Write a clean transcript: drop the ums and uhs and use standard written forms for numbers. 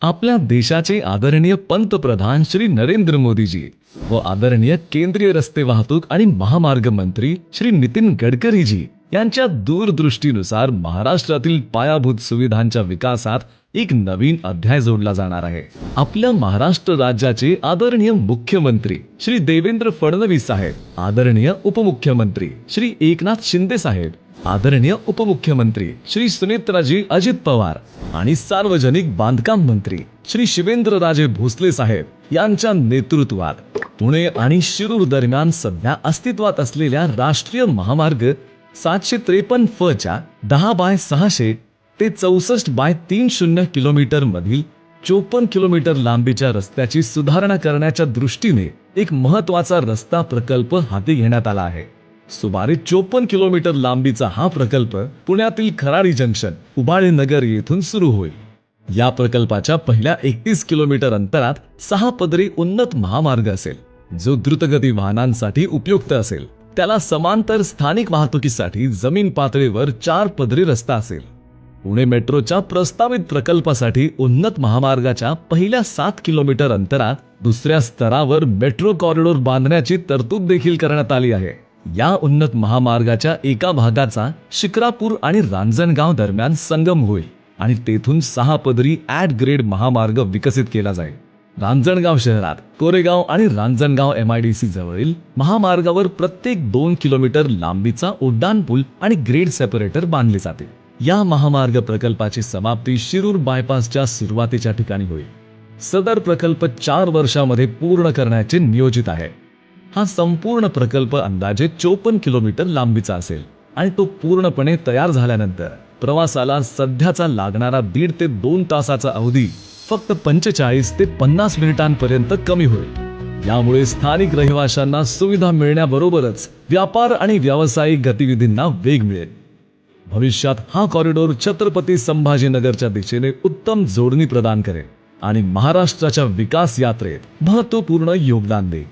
आपल्या देशाचे आदरणीय पंतप्रधान श्री नरेंद्र मोदीजी व आदरणीय केंद्रीय रस्ते वाहतूक आणि महामार्ग मंत्री श्री नितीन गडकरीजी यांच्या दूरदृष्टीनुसार महाराष्ट्रातील पायाभूत सुविधांच्या विकासात एक नवीन अध्याय जोडला जाणार आहे। आपल्या महाराष्ट्र राज्याचे आदरणीय मुख्यमंत्री श्री देवेंद्र फडणवीस साहेब, आदरणीय उपमुख्यमंत्री श्री एकनाथ शिंदे साहेब, आदरणीय उपमुख्यमंत्री श्री सुनेत्राजी अजित पवार आणि सार्वजनिक बांधकाम मंत्री श्री शिवेंद्रराजे भोसले साहेब यांच्या नेतृत्वात पुणे आणि शिरूर दरम्यान सध्या अस्तित्वात असलेल्या राष्ट्रीय महामार्ग 753 फ च्या 10/600 ते 64/30 किलोमीटर मधील 54 किलोमीटर लांबीच्या रस्त्याची सुधारणा करण्याच्या दृष्टीने एक महत्त्वाचा रस्ता प्रकल्प हाती घेण्यात आला आहे। सुमारे 54 किलोमीटर लांबीचा हा प्रकल्प पुण्यातील खराडी जंक्शन, उबाळे नगर येथून सुरू होईल। या प्रकल्पाच्या पहिल्या 31 किलोमीटर अंतरात 6 पदरी उन्नत महामार्ग असेल, जो द्रुतगती वाहनांसाठी उपयुक्त असेल। त्याला समांतर स्थानिक वाहतुकीसाठी जमीन पातळीवर 4 पदरी रस्ता असेल। पुणे मेट्रोच्या प्रस्तावित प्रकल्पासाठी उन्नत महामार्गाच्या पहिल्या 7 किलोमीटर अंतरात दुसऱ्या स्तरावर मेट्रो कॉरिडॉर बांधण्याची तरतूद देखील करण्यात आली आहे। या उन्नत महामार्गाच्या एका भागाचा शिक्रापूर आणि रांजणगाव दरम्यान संगम होईल आणि तेथून 6 पदरी ॲट ग्रेड महामार्ग विकसित केला जाईल। रांजणगाव शहरात कोरेगाव आणि रांजणगाव MIDC जवळील महामार्गावर प्रत्येक 2 किलोमीटर लांबीचा उड्डाण पूल आणि ग्रेड सेपरेटर बांधले जातील। या महामार्ग प्रकल्पाची समाप्ती शिरूर बायपासच्या सुरुवातीच्या ठिकाणी होईल। सदर प्रकल्प 4 वर्षांमध्ये पूर्ण करण्याचे नियोजित आहे। हा संपूर्ण प्रकल्प अंदाजे 54 किलोमीटर लांबीचा असेल आणि तो पूर्णपणे तयार झाल्यानंतर प्रवासाला सध्याचा लागणारा 1.5 ते 2 तासाचा अवधी फक्त 45 ते 50 मिनिटांपर्यंत कमी होईल। यामुळे स्थानिक रहिवाशांना सुविधा मिळण्याबरोबरच व्यापार आणि व्यावसायिक गतिविधींना वेग मिळेल। भविष्यात हा कॉरिडॉर छत्रपती संभाजीनगरच्या दिशेने उत्तम जोडणी प्रदान करेल आणि महाराष्ट्राच्या विकास यात्रेत महत्त्वपूर्ण योगदान देईल।